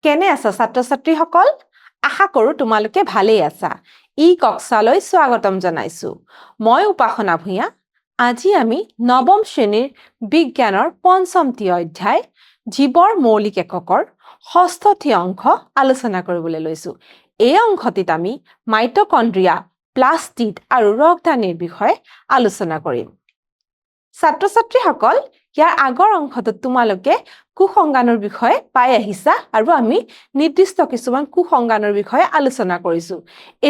কেনে আছা ছাত্ৰ-ছাত্ৰীসকল? আশা কৰোঁ তোমালোকে ভালেই আছা। ই কক্সালৈ স্বাগতম জনাইছো। মই উপাসনা ভূঞা। আজি আমি নৱম শ্ৰেণীৰ বিজ্ঞানৰ পঞ্চমটি অধ্যায় জীৱৰ মৌলিক এককৰ ষষ্ঠটি অংশ আলোচনা কৰিবলৈ লৈছো। এই অংশটিত আমি মাইটকণ্ড্ৰিয়া, প্লাস্টিড আৰু ৰক্তদানীৰ বিষয়ে আলোচনা কৰিম। ছাত্ৰ-ছাত্ৰীসকল, ইয়াৰ আগৰ অংশটোত তোমালোকে কুসংজ্ঞানৰ বিষয়ে পাই আহিছা আৰু আমি নিৰ্দিষ্ট কিছুমান কুসংজ্ঞানৰ বিষয়ে আলোচনা কৰিছো।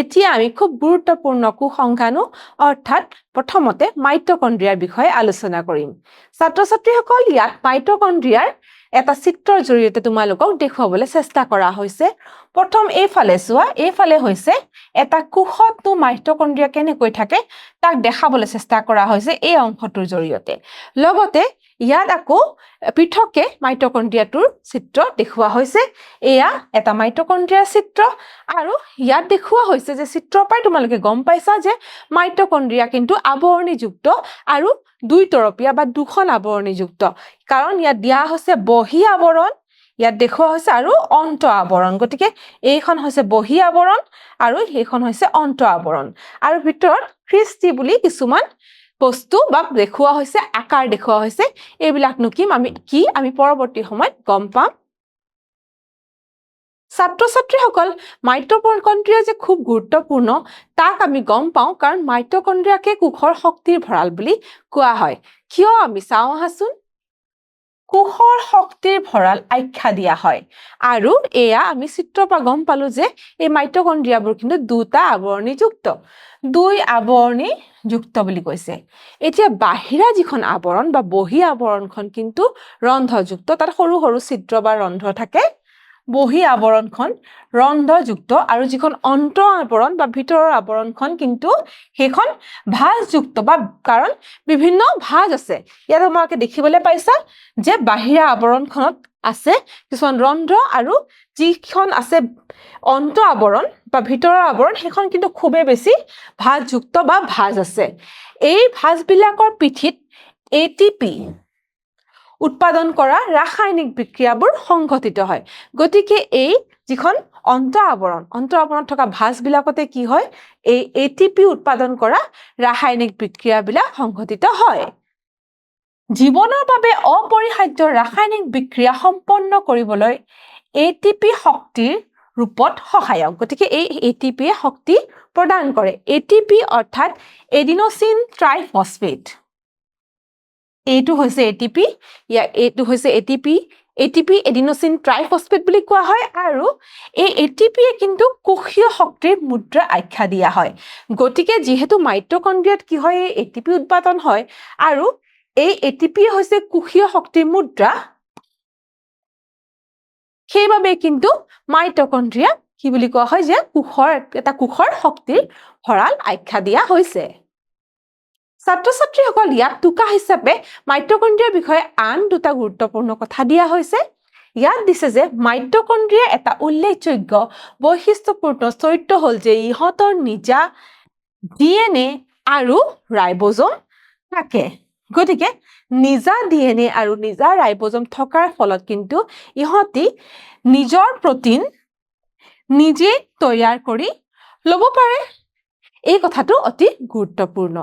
এতিয়া আমি খুব গুৰুত্বপূৰ্ণ কুসংজ্ঞানো অৰ্থাৎ প্ৰথমতে মাইটকণ্ড্ৰিয়াৰ বিষয়ে আলোচনা কৰিম। ছাত্ৰ-ছাত্ৰীসকল, ইয়াত মাইটকণ্ড্ৰিয়াৰ এটা চিত্ৰৰ জৰিয়তে তোমালোকক দেখুৱাবলৈ চেষ্টা কৰা হৈছে। প্ৰথম এইফালে চোৱা, এইফালে হৈছে এটা কোষতনো মাইটকণ্ড্ৰিয়া কেনেকৈ থাকে তাক দেখাবলৈ চেষ্টা কৰা হৈছে এই অংশটোৰ জৰিয়তে। লগতে ইয়াত আকৌ পৃথকে মাইটকণ্ড্ৰিয়াটোৰ চিত্ৰ দেখুওৱা হৈছে। এয়া এটা মাইটকণ্ড্ৰিয়াৰ চিত্ৰ আৰু ইয়াত দেখুওৱা হৈছে যে চিত্ৰৰ পৰাই তোমালোকে গম পাইছা যে মাইটকণ্ড্ৰিয়া কিন্তু আৱৰণীযুক্ত আৰু দুইতৰপীয়া বা দুখন আৱৰণীযুক্ত, কাৰণ ইয়াত দিয়া হৈছে বহি আৱৰণ, ইয়াত দেখুওৱা হৈছে আৰু অন্ত আৱৰণ। গতিকে এইখন হৈছে বহি আৱৰণ আৰু সেইখন হৈছে অন্ত আৱৰণ, আৰু ভিতৰত ক্ৰিষ্টি বুলি কিছুমান বস্তু বা দেখুওৱা হৈছে, আকাৰ দেখুওৱা হৈছে। এইবিলাকনো কি আমি পৰৱৰ্তী সময়ত গম পাম। ছাত্ৰ-ছাত্ৰীসকল, মাইটকণ্ড্ৰিয়া যে খুব গুৰুত্বপূৰ্ণ তাক আমি গম পাওঁ, কাৰণ মাইটকণ্ড্ৰিয়াকে কোষৰ শক্তিৰ ভঁৰাল বুলি কোৱা হয়। কিয় আমি চাওঁ আহাচোন। কোষৰ শক্তিৰ ভঁৰাল আখ্যা দিয়া হয়, আৰু এয়া আমি চিত্ৰৰ পৰা গম পালো যে এই মাইটকণ্ড্ৰিয়াবোৰ কিন্তু দুটা আৱৰণীযুক্ত, দুই আৱৰণীযুক্ত বুলি কৈছে। এতিয়া বাহিৰা যিখন আৱৰণ বা বহি আৱৰণখন কিন্তু ৰন্ধ্ৰযুক্ত, তাত সৰু সৰু ছিদ্ৰ বা ৰন্ধ্ৰ থাকে। বহি আৱৰণখন ৰন্ধ্ৰযুক্ত আৰু যিখন অন্ত আৱৰণ বা ভিতৰৰ আৱৰণখন কিন্তু সেইখন ভাঁজযুক্ত, বা কাৰণ বিভিন্ন ভাঁজ আছে। ইয়াত তোমালোকে দেখিবলৈ পাইছা যে বাহিৰা আৱৰণখনত আছে কিছুমান ৰন্ধ্ৰ আৰু যিখন আছে অন্ত আৱৰণ বা ভিতৰৰ আৱৰণ সেইখন কিন্তু খুবেই বেছি ভাঁজযুক্ত বা ভাঁজ আছে। এই ভাঁজবিলাকৰ পিঠিত ATP উৎপাদন কৰা ৰাসায়নিক বিক্ৰিয়াবোৰ সংঘটিত হয়। গতিকে এই যিখন অন্ত আৱৰণত থকা ভাঁজবিলাকতে কি হয়, এই ATP উৎপাদন কৰা ৰাসায়নিক বিক্ৰিয়াবিলাক সংঘটিত হয়। জীৱনৰ বাবে অপৰিহাৰ্য ৰাসায়নিক বিক্ৰিয়া সম্পন্ন কৰিবলৈ ATP শক্তিৰ ৰূপত সহায়ক। গতিকে এই ATPয়ে শক্তি প্ৰদান কৰে। ATP অৰ্থাৎ এডিনোচিন ট্ৰাইফচফেট। এইটো হৈছে ATP, এইটো হৈছে ATP এডিনোচিন ট্ৰাইফচফেট বুলি কোৱা হয়, আৰু এই ATPয়ে কিন্তু কোষীয় শক্তিৰ মুদ্ৰা আখ্যা দিয়া হয়। গতিকে যিহেতু মাইটকণ্ড্ৰিয়াত কি হয়, এই ATP উৎপাদন হয় আৰু এই ATPয়ে হৈছে কোষীয় শক্তিৰ মুদ্ৰা, সেইবাবে কিন্তু মাইটকণ্ড্ৰিয়া কি বুলি কোৱা হয় যে কোষৰ শক্তিৰ ভঁৰাল আখ্যা দিয়া হৈছে। ছাত্ৰ-ছাত্ৰীসকল, ইয়াত টোকা হিচাপে মাইটকণ্ড্ৰিয়াৰ বিষয়ে আন দুটা গুৰুত্বপূৰ্ণ কথা দিয়া হৈছে। ইয়াত দিছে যে মাইটকণ্ড্ৰিয়াৰ এটা উল্লেখযোগ্য বৈশিষ্ট্যপূৰ্ণ চৰিত্ৰ হ'ল যে ইহঁতৰ নিজা DNA আৰু ৰাইবজম থাকে। গতিকে নিজা DNA আৰু নিজা ৰাইবজম থকাৰ ফলত কিন্তু ইহঁতি নিজৰ প্ৰটিন নিজে তৈয়াৰ কৰি ল'ব পাৰে। এই কথাটো অতি গুৰুত্বপূৰ্ণ।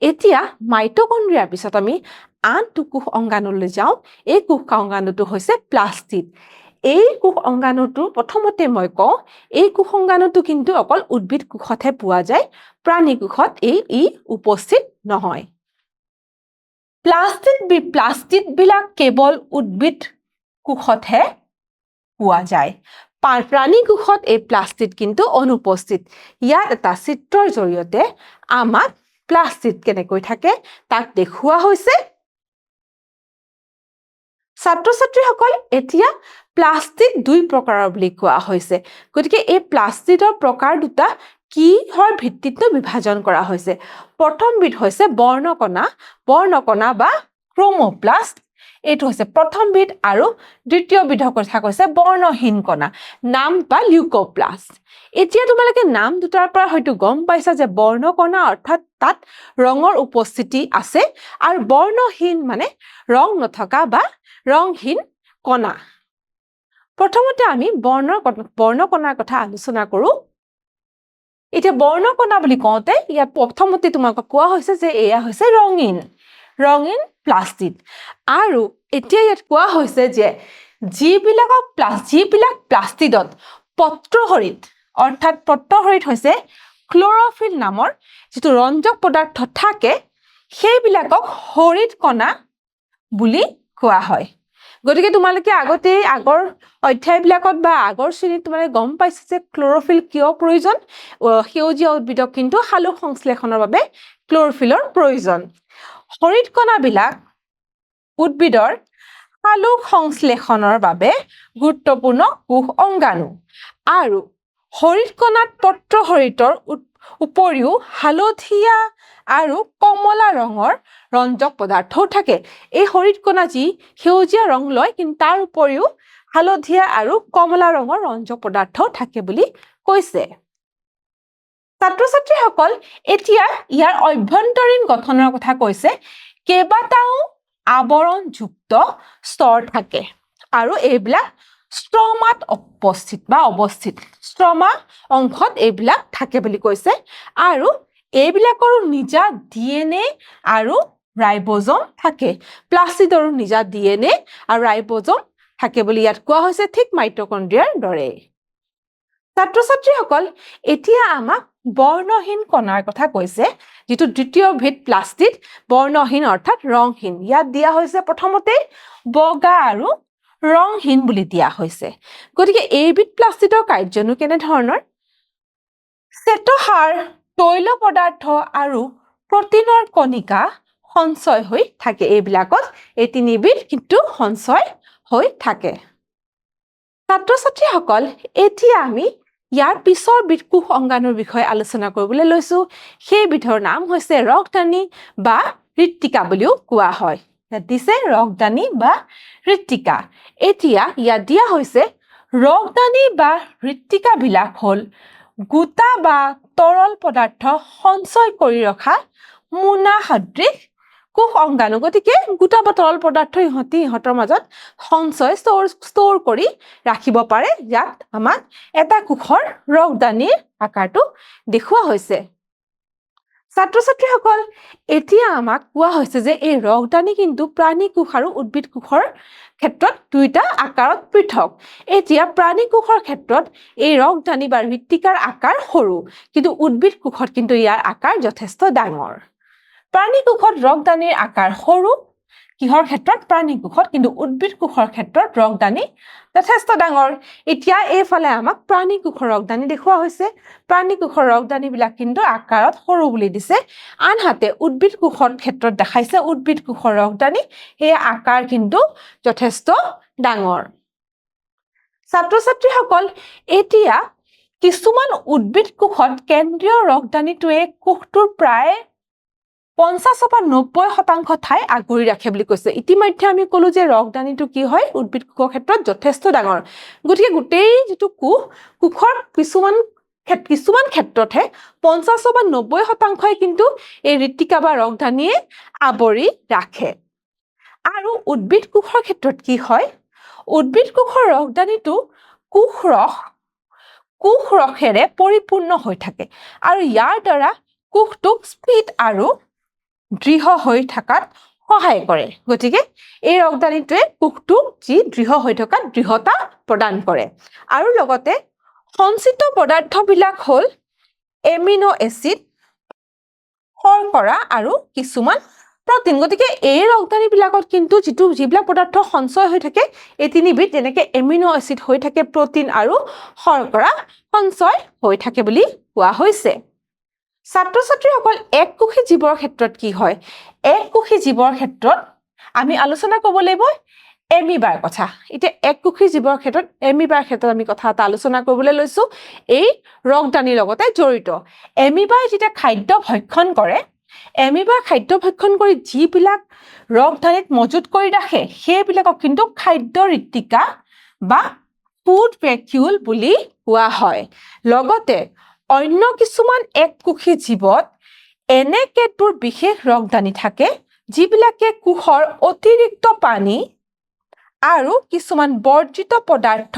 এতিয়া মাইটকণ্ড্ৰিয়াৰ পিছত আমি আনটো কোষ অংগাণুলৈ যাওঁ। এই কোষ অংগাণুটো হৈছে প্লাস্টিড। এই কোষ অংগাণুটো প্ৰথমতে মই কওঁ, এই কোষ অংগাণুটো কিন্তু অকল উদ্ভিদ কোষতহে পোৱা যায়, প্ৰাণী কোষত ই উপস্থিত নহয়। প্লাস্টিড বিলাক কেৱল উদ্ভিদ কোষতহে পোৱা যায়। প্ৰাণী কোষত এই প্লাস্টিড কিন্তু অনুপস্থিত। ইয়াত এটা চিত্ৰৰ জৰিয়তে আমাক প্লাস্টিড কেনেকৈ থাকে তাক দেখুওৱা হৈছে। ছাত্ৰ-ছাত্ৰীসকল, এতিয়া প্লাস্টিড দুই প্ৰকাৰৰ বুলি কোৱা হৈছে। গতিকে এই প্লাস্টিডৰ প্ৰকাৰ দুটা কিহৰ ভিত্তিতো বিভাজন কৰা হৈছে। প্ৰথমবিধ হৈছে বৰ্ণকণা বা ক্ৰোমোপ্লাষ্ট, এইটো হৈছে প্ৰথমবিধ, আৰু দ্বিতীয় বিধৰ কথা কৈছে বৰ্ণহীন কণা, নাম বা লিউকোপ্লাষ্ট। এতিয়া তোমালোকে নাম দুটাৰ পৰা হয়তো গম পাইছা যে বৰ্ণকণা অৰ্থাৎ তাত ৰঙৰ উপস্থিতি আছে, আৰু বৰ্ণহীন মানে ৰং নথকা বা ৰংহীন কণা। প্ৰথমতে আমি বৰ্ণকণাৰ কথা আলোচনা কৰো এতিয়া বৰ্ণকণা বুলি কওঁতে ইয়াত প্ৰথমতে তোমাক কোৱা হৈছে যে এয়া হৈছে ৰঙীন প্লাষ্টিড আৰু এতিয়া ইয়াত কোৱা হৈছে যে যিবিলাক প্লাষ্টিডত পত্ৰহৰিত অৰ্থাৎ পত্ৰহৰিত হৈছে ক্লৰফিল নামৰ যিটো ৰঞ্জক পদাৰ্থ থাকে সেইবিলাকক হৰিত কণা বুলি কোৱা হয় গতিকে তোমালোকে আগৰ অধ্যায়বিলাকত বা আগৰ শ্ৰেণীত তোমালোকে গম পাইছে যে ক্লৰফিল কিয় প্ৰয়োজন সেউজীয়া উদ্ভিদক কিন্তু সালোক সংশ্লেষণৰ বাবে ক্লৰফিলৰ প্ৰয়োজন হৰিত কণাবিলাক উদ্ভিদৰ সালোক সংশ্লেষণৰ বাবে গুৰুত্বপূৰ্ণ কোষ অংগাণু আৰু হৰিত কণাত পত্ৰহৰিতৰ উপৰিও হালধীয়া আৰু কমলা ৰঙৰ ৰঞ্জক পদাৰ্থও থাকে এই হৰিত কণা যি সেউজীয়া ৰং লয় কিন্তু তাৰ উপৰিও হালধীয়া আৰু কমলা ৰঙৰ ৰঞ্জক পদাৰ্থও থাকে বুলি কৈছে ছাত্ৰ-ছাত্ৰীসকল এতিয়া ইয়াৰ অভ্যন্তৰীণ গঠনৰ কথা কৈছে কেইবাটাও আৱৰণযুক্ত স্তৰ থাকে আৰু এইবিলাক ষ্ট্ৰমাত অৱস্থিত ষ্ট্ৰমা অংশত এইবিলাক থাকে বুলি কৈছে আৰু এইবিলাকৰো নিজা ডিএনএ আৰু ৰাইবোজম থাকে প্লাষ্টিডৰো নিজা ডিএনএ আৰু ৰাইবোজম থাকে বুলি ইয়াত কোৱা হৈছে ঠিক মাইটকণ্ড্ৰিয়াৰ দৰে ছাত্ৰ-ছাত্ৰীসকল এতিয়া আমাক বৰ্ণহীন কণাৰ কথা কৈছে যিটো দ্বিতীয় বিধ প্লাষ্টিড বৰ্ণহীন অৰ্থাৎ ৰংহীন ইয়াত দিয়া হৈছে প্ৰথমতে বগা আৰু ৰংহীন বুলি দিয়া হৈছে গতিকে এইবিধ প্লাষ্টিডৰ কাৰ্যনো কেনে ধৰণৰ শ্বেতসাৰ তৈল পদাৰ্থ আৰু প্ৰটিনৰ কণিকা সঞ্চয় হৈ থাকে এইবিলাকত এই তিনিবিধ কিন্তু সঞ্চয় হৈ থাকে ছাত্ৰ-ছাত্ৰীসকল এতিয়া আমি ইয়াৰ পিছৰ বিধ কোষ অংগাণুৰ বিষয়ে আলোচনা কৰিবলৈ লৈছো সেই বিধৰ নাম হৈছে ৰক্তদানী বা ঋত্তিকা বুলিও কোৱা হয় ইয়াত দিছে ৰক্তদানী বা ঋত্তিকা এতিয়া ইয়াত দিয়া হৈছে ৰক্তদানী বা ঋত্তিকা বিলাক হল গোটা বা তৰল পদাৰ্থ সঞ্চয় কৰি ৰখা মোনা সদৃশ কোষ অংগাণু গতিকে গোটা বা তৰল পদাৰ্থ ইহঁতৰ মাজত সঞ্চয় ষ্ট'ৰ কৰি ৰাখিব পাৰে ইয়াত আমাক এটা কোষৰ ৰক্তদানীৰ আকাৰটো দেখুওৱা হৈছে ছাত্ৰ-ছাত্ৰীসকল এতিয়া আমাক কোৱা হৈছে যে এই ৰক্তদানী কিন্তু প্ৰাণী কোষ আৰু উদ্ভিদ কোষৰ ক্ষেত্ৰত দুইটা আকাৰত পৃথক এতিয়া প্ৰাণী কোষৰ ক্ষেত্ৰত এই ৰক্তদানী বা ঋত্তিকাৰ আকাৰ সৰু কিন্তু উদ্ভিদ কোষত কিন্তু ইয়াৰ আকাৰ যথেষ্ট ডাঙৰ প্ৰাণী কোষত ৰক্তদানীৰ আকাৰ সৰু কিহৰ ক্ষেত্ৰত প্ৰাণী কোষত কিন্তু উদ্ভিদ কোষৰ ক্ষেত্ৰত ৰক্তদানী যথেষ্ট ডাঙৰ এতিয়া এইফালে আমাক প্ৰাণী কোষৰ ৰক্তদানী দেখুওৱা হৈছে প্ৰাণী কোষৰ ৰক্তদানীবিলাক কিন্তু আকাৰত সৰু বুলি দিছে আনহাতে উদ্ভিদ কোষৰ ক্ষেত্ৰত দেখাইছে উদ্ভিদ কোষৰ ৰক্তদানী এই আকাৰ কিন্তু যথেষ্ট ডাঙৰ ছাত্ৰ-ছাত্ৰীসকল এতিয়া কিছুমান উদ্ভিদ কোষত কেন্দ্ৰীয় ৰক্তদানীটোৱে কোষটোৰ প্ৰায় 50-90% ঠাই আগুৰি ৰাখে বুলি কৈছে ইতিমধ্যে আমি কলো যে ৰক্তদানীটো কি হয় উদ্ভিদ কোষৰ ক্ষেত্ৰত যথেষ্ট ডাঙৰ গতিকে গোটেই যেটো কোষৰ কিছুমান ক্ষেত্ৰতহে 50-90% কিন্তু এই ঋত্তিকা বা ৰক্তদানীয়ে আৱৰি ৰাখে আৰু উদ্ভিদ কোষৰ ক্ষেত্ৰত কি হয় উদ্ভিদ কোষৰ ৰক্তদানীটো কোষৰসেৰে পৰিপূৰ্ণ হৈ থাকে আৰু ইয়াৰ দ্বাৰা কোষটোক স্ফীত আৰু দৃঢ় হৈ থকাত সহায় কৰে গতিকে এই ৰক্তদানীটোৱে কোষটোক যি দৃঢ় হৈ থকাত দৃঢ়তা প্ৰদান কৰে আৰু লগতে সঞ্চিত পদাৰ্থবিলাক হ'ল এমিনো এচিড শৰ্কৰা আৰু কিছুমান প্ৰটিন গতিকে এই ৰক্তদানীবিলাকত কিন্তু যিবিলাক পদাৰ্থ সঞ্চয় হৈ থাকে এই তিনিবিধ যেনেকৈ এমিনো এচিড হৈ থাকে প্ৰটিন আৰু শৰ্কৰা সঞ্চয় হৈ থাকে বুলি কোৱা হৈছে ছাত্ৰ-ছাত্ৰীসকল এককোষী জীৱৰ ক্ষেত্ৰত কি হয় এককোষী জীৱৰ ক্ষেত্ৰত আমি আলোচনা কৰিব লাগিব এমিবাৰ কথা এতিয়া এককোষী জীৱৰ ক্ষেত্ৰত এমিবাৰ ক্ষেত্ৰত আমি কথা এটা আলোচনা কৰিবলৈ লৈছো এই ৰক্তদানীৰ লগতে জড়িত এমিবাই যেতিয়া খাদ্য ভক্ষণ কৰে এমিবাৰ খাদ্য ভক্ষণ কৰি যিবিলাক ৰক্তদানীত মজুত কৰি ৰাখে সেইবিলাকক কিন্তু খাদ্য ঋত্তিকা বা ফুড ভেকিউল বুলি কোৱা হয় লগতে অন্য কিছুমান এককোষী জীৱত এনে কেতবোৰ বিশেষ ৰক্তদানী থাকে যিবিলাকে কোষৰ অতিৰিক্ত পানী আৰু কিছুমান বৰ্জিত পদাৰ্থ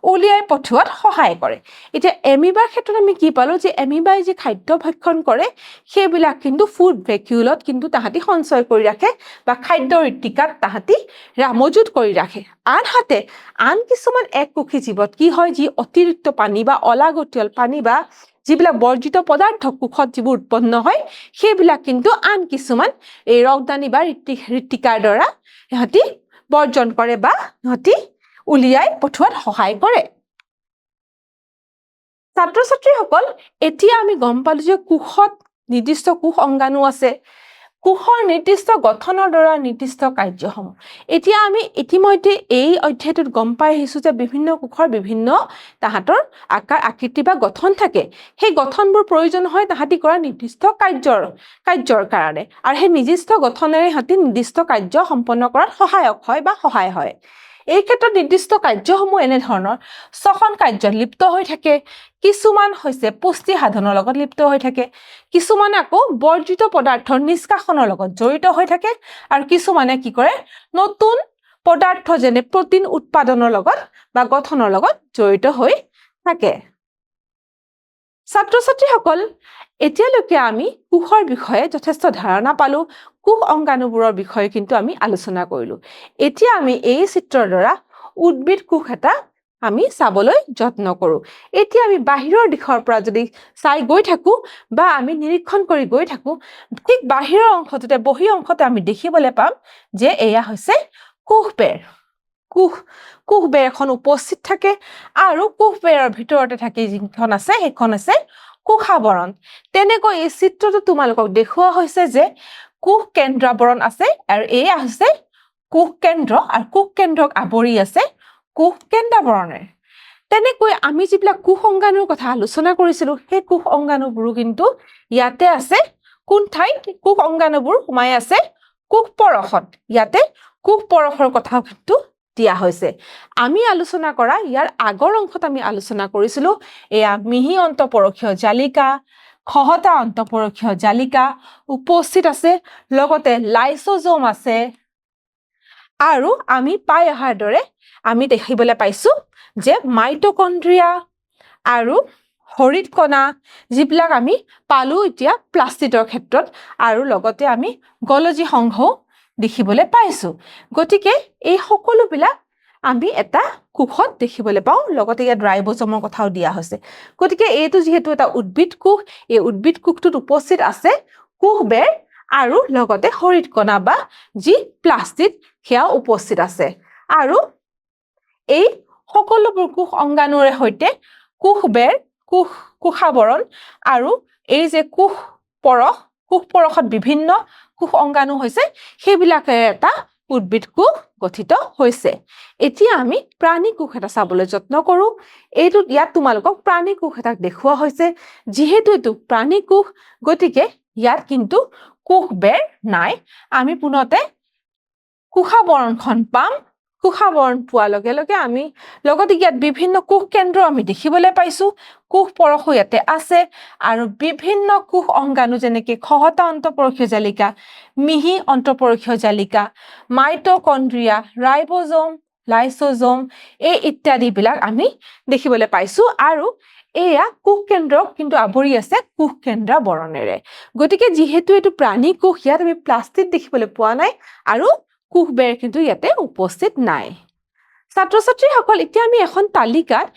উলিয়াই পঠোৱাত সহায় কৰে এতিয়া এমিবাৰ ক্ষেত্ৰত আমি কি পালো যে এমিবাই যে খাদ্য ভক্ষণ কৰে সেইবিলাক কিন্তু ফুড ভেকিউলত কিন্তু তাহাঁতি সঞ্চয় কৰি ৰাখে বা খাদ্য ঋতিকাত তাহাঁতি মজুত কৰি ৰাখে আনহাতে আন কিছুমান এককোষী জীৱত কি হয় যি অতিৰিক্ত পানী বা অলাগতিয়াল পানী বা যিবিলাক বৰ্জিত পদাৰ্থ কোষত যিবোৰ উৎপন্ন হয় সেইবিলাক কিন্তু আন কিছুমান এই ৰক্তদানী বা ঋতিকাৰ দ্বাৰা সিহঁতি বৰ্জন কৰে বা সিহঁতি উলিয়াই পঠোৱাত সহায় কৰে ছাত্ৰ ছাত্ৰীসকল এতিয়া আমি গম পালো যে কোষত নিৰ্দিষ্ট কোষ অংগাণু আছে কোষৰ নিৰ্দিষ্ট গঠনৰ দ্বাৰা নিৰ্দিষ্ট কাৰ্যসমূহ এতিয়া আমি ইতিমধ্যে এই অধ্যায়টোত গম পাই আহিছো যে বিভিন্ন কোষৰ বিভিন্ন তাহাঁতৰ আকাৰ আকৃতি বা গঠন থাকে সেই গঠনবোৰ প্ৰয়োজন হয় তাহাঁতি কৰা নিৰ্দিষ্ট কাৰ্যৰ কাৰণে আৰু সেই নিৰ্দিষ্ট গঠনেৰে সিহঁতি নিৰ্দিষ্ট কাৰ্য সম্পন্ন কৰাত সহায়ক হয় বা সহায় হয় এই ক্ষেত্ৰত নিৰ্দিষ্ট কাৰ্যসমূহ এনেধৰণৰ শ্বসন কাৰ্যত লিপ্ত হৈ থাকে কিছুমান হৈছে পুষ্টি সাধনৰ লগত লিপ্ত হৈ থাকে কিছুমানে আকৌ বৰ্জিত পদাৰ্থৰ নিষ্কাশনৰ লগত জড়িত হৈ থাকে আৰু কিছুমানে কি কৰে নতুন পদাৰ্থ যেনে প্ৰটিন উৎপাদনৰ লগত বা গঠনৰ লগত জড়িত হৈ থাকে ছাত্ৰ ছাত্ৰীসকল এতিয়ালৈকে আমি কোষৰ বিষয়ে যথেষ্ট ধাৰণা পালো কোষ অংগাণুবোৰৰ বিষয়ে কিন্তু আমি আলোচনা কৰিলো এতিয়া আমি এই চিত্ৰৰ দ্বাৰা উদ্ভিদ কোষ এটা আমি চাবলৈ যত্ন কৰো এতিয়া আমি বাহিৰৰ দিশৰ পৰা যদি চাই গৈ থাকো বা আমি নিৰীক্ষণ কৰি গৈ থাকো ঠিক বাহিৰৰ অংশটোতে বহি অংশতে আমি দেখিবলৈ পাম যে এয়া হৈছে কোষবেৰ কোষবেৰ এখন উপস্থিত থাকে আৰু কোষবেৰৰ ভিতৰতে থাকি যিখন আছে সেইখন আছে কোষাবৰণ তেনেকৈ এই চিত্ৰটো তোমালোকক দেখুওৱা হৈছে যে কোষ কেন্দ্ৰাবৰণ আছে আৰু এয়া হৈছে কোষ কেন্দ্ৰ আৰু কোষ কেন্দ্ৰক আৱৰি আছে কোষ কেন্দ্ৰাবৰণে তেনেকৈ আমি যিবিলাক কোষ অংগাণুৰ কথা আলোচনা কৰিছিলো সেই কোষ অংগাণুবোৰো কিন্তু ইয়াতে আছে কোন ঠাইত কোষ অংগাণুবোৰ সোমাই আছে কোষ পৰশত ইয়াতে কোষ পৰশৰ কথা কিন্তু দিয়া হৈছে আমি আলোচনা কৰা ইয়াৰ আগৰ অংশত আমি আলোচনা কৰিছিলো এয়া মিহি অন্তঃপৰশীয় জালিকা খহটা অন্তঃপৰশীয় জালিকা উপস্থিত আছে লগতে লাইসোজোম আছে আৰু আমি পাই অহাৰ দৰে আমি দেখিবলৈ পাইছো যে মাইটোকন্ড্ৰিয়া আৰু হৰিতকণা যিবিলাক আমি পালো এতিয়া প্লাষ্টিডৰ ক্ষেত্ৰত আৰু লগতে আমি গলজি সংঘও দেখিবলৈ পাইছো গতিকে এই সকলোবিলাক আমি এটা কোষত দেখিবলৈ পাওঁ লগতে ইয়াত ৰাইবোজমৰ কথাও দিয়া হৈছে গতিকে এইটো যিহেতু এটা উদ্ভিদ কোষ এই উদ্ভিদ কোষটোত উপস্থিত আছে কোষবেৰ আৰু লগতে হৰিতকণা বা যি প্লাষ্টিড সেয়া উপস্থিত আছে আৰু এই সকলোবোৰ কোষ অংগাণুৰে সৈতে কোষবেৰ কোষাবৰণ আৰু এই যে কোষ পৰশত বিভিন্ন কোষ অংগাণু হৈছে সেইবিলাকে এটা উদ্ভিদ কোষ গঠিত হৈছে এতিয়া আমি প্ৰাণী কোষ এটা চাবলৈ যত্ন কৰো এইটো ইয়াত তোমালোকক প্ৰাণী কোষ এটা দেখুওৱা হৈছে যিহেতু এইটো প্ৰাণী কোষ গতিকে ইয়াত কিন্তু কোষবেৰ নাই আমি পুনতে কোষাবৰণখন পাম কোষাবৰণ পোৱাৰ লগে লগে আমি লগতে ইয়াত বিভিন্ন কোষ কেন্দ্ৰ আমি দেখিবলৈ পাইছো কোষ পৰশো ইয়াতে আছে আৰু বিভিন্ন কোষ অংগাণু যেনেকৈ খহটা অন্তঃপৰশীয় জালিকা মিহি অন্তঃপৰশীয় জালিকা মাইটোকন্ড্ৰিয়া ৰাইবোজোম লাইসোজোম এই ইত্যাদিবিলাক আমি দেখিবলৈ পাইছো আৰু এয়া কোষ কেন্দ্ৰক কিন্তু আৱৰি আছে কোষ কেন্দ্ৰাবৰণেৰে গতিকে যিহেতু এইটো প্ৰাণী কোষ ইয়াত আমি প্লাষ্টিড দেখিবলৈ পোৱা নাই আৰু কোষবেৰ কিন্তু ইয়াতে উপস্থিত নাই ছাত্ৰ ছাত্ৰীসকল এতিয়া আমি এখন তালিকাত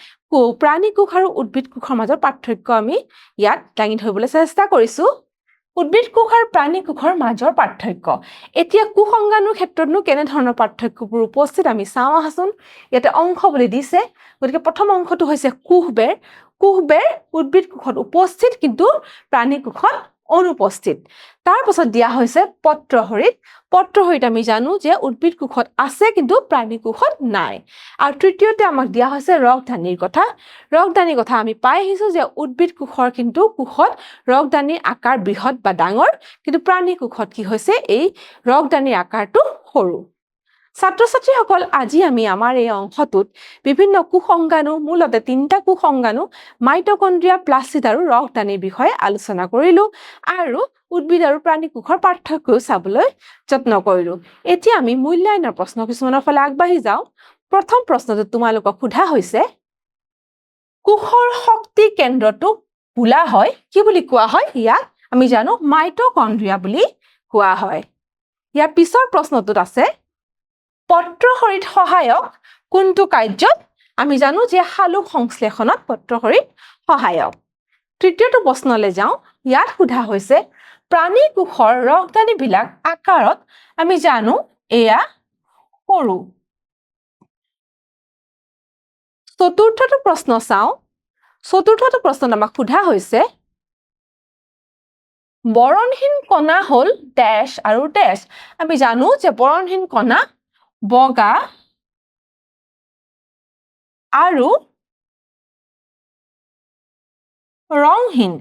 প্ৰাণী কোষ আৰু উদ্ভিদ কোষৰ মাজৰ পাৰ্থক্য আমি ইয়াত দাঙি ধৰিবলৈ চেষ্টা কৰিছো উদ্ভিদ কোষ আৰু প্ৰাণী কোষৰ মাজৰ পাৰ্থক্য এতিয়া কোষ অংগাণুৰ ক্ষেত্ৰতনো কেনেধৰণৰ পাৰ্থক্যবোৰ উপস্থিত আমি চাওঁ আহাচোন ইয়াতে অংশ বুলি দিছে গতিকে প্ৰথম অংশটো হৈছে কোষবেৰ উদ্ভিদ কোষত উপস্থিত কিন্তু প্ৰাণী কোষত অনুপস্থিত তাৰ পাছত দিয়া হৈছে পত্ৰহৰিত আমি জানো যে উদ্ভিদ কোষত আছে কিন্তু প্ৰাণী কোষত নাই আৰু তৃতীয়তে আমাক দিয়া হৈছে ৰসদানিৰ কথা আমি পাই আহিছো যে উদ্ভিদ কোষৰ কিন্তু কোষত ৰসদানিৰ আকাৰ বৃহৎ বা ডাঙৰ কিন্তু প্ৰাণী কোষত কি হৈছে এই ৰসদানিৰ আকাৰটো সৰু ছাত্ৰ-ছাত্ৰীসকল আজি আমি আমাৰ এই অংশটোত বিভিন্ন কোষ-অংগাণু মূলতে 3টা কোষ-অংগাণু মাইটকণ্ড্ৰিয়া, প্লাস্টিড আৰু ৰক্তদানীৰ বিষয়ে আলোচনা কৰিলো আৰু উদ্ভিদ আৰু প্ৰাণী কোষৰ পাৰ্থক্য চাবলৈ যত্ন কৰিলো। এতিয়া আমি মূল্যায়নৰ প্ৰশ্ন কিছুমানৰ ফালে আগবাঢ়ি যাওঁ। প্ৰথম প্ৰশ্নটো তোমালোকক সোধা হৈছে কোষৰ শক্তি কেন্দ্ৰটোক বোলা হয় কি বুলি কোৱা হয়? ইয়াক আমি জানো মাইটকণ্ড্ৰিয়া বুলি কোৱা হয়। ইয়াৰ পিছৰ প্ৰশ্নটোত আছে পত্ৰশৰীত সহায়ক কোনটো কাৰ্যত? আমি জানো যে সালোক সংশ্লেষণত পত্ৰশৰীত সহায়ক। তৃতীয়টো প্ৰশ্নলৈ যাওঁ। ইয়াত সোধা হৈছে প্ৰাণী কোষৰ ৰক্তদানীবিলাক আকাৰত আমি জানো এয়া সৰু। চতুৰ্থটো প্ৰশ্ন চাওঁ। চতুৰ্থটো প্ৰশ্নত আমাক সোধা হৈছে বৰণহীন কণা হ'ল ডেশ আৰু ডেশ। আমি জানো যে বৰণহীন কণা বগা আৰু ৰংহীন।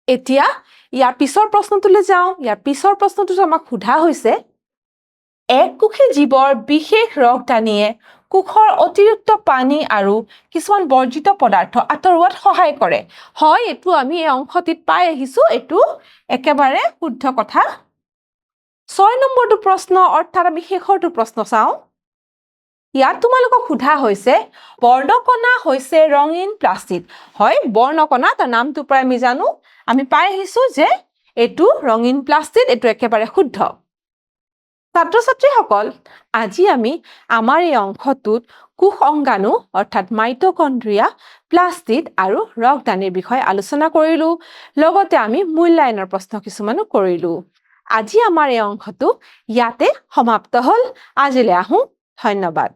এতিয়া ইয়াৰ পিছৰ প্ৰশ্নটোলৈ যাওঁ। ইয়াৰ পিছৰ প্ৰশ্নটোত আমাক সোধা হৈছে এককোষী জীৱৰ বিশেষ ৰক্তদানীয়ে কোষৰ অতিৰিক্ত পানী আৰু কিছুমান বৰ্জিত পদাৰ্থ আঁতৰোৱাত সহায় কৰে। হয়, এইটো আমি এই অংশটিত পাই আহিছো। এইটো একেবাৰে শুদ্ধ কথা। 6 নম্বৰটো প্ৰশ্ন অৰ্থাৎ আমি শেষৰটো প্ৰশ্ন চাওঁ। ইয়াত তোমালোকক সোধা হৈছে বৰ্ণকণা হৈছে ৰঙীন প্লাস্টিড। হয়, বৰ্ণকণা তাৰ নামটোৰ পৰা আমি জানো, আমি পাই আহিছো যে এইটো ৰঙীন প্লাস্টিড। এইটো একেবাৰে শুদ্ধ। ছাত্ৰ-ছাত্ৰীসকল আজি আমি আমাৰ এই অংশটোত কোষ অংগাণু অৰ্থাৎ মাইটকণ্ড্ৰিয়া, প্লাস্টিড আৰু ৰক্তদানীৰ বিষয়ে আলোচনা কৰিলো। লগতে আমি মূল্যায়নৰ প্ৰশ্ন কিছুমানো কৰিলো। আজি আমাৰ এই অংশটো ইয়াতে সমাপ্ত হ'ল। আজিলৈ আহোঁ। ধন্যবাদ।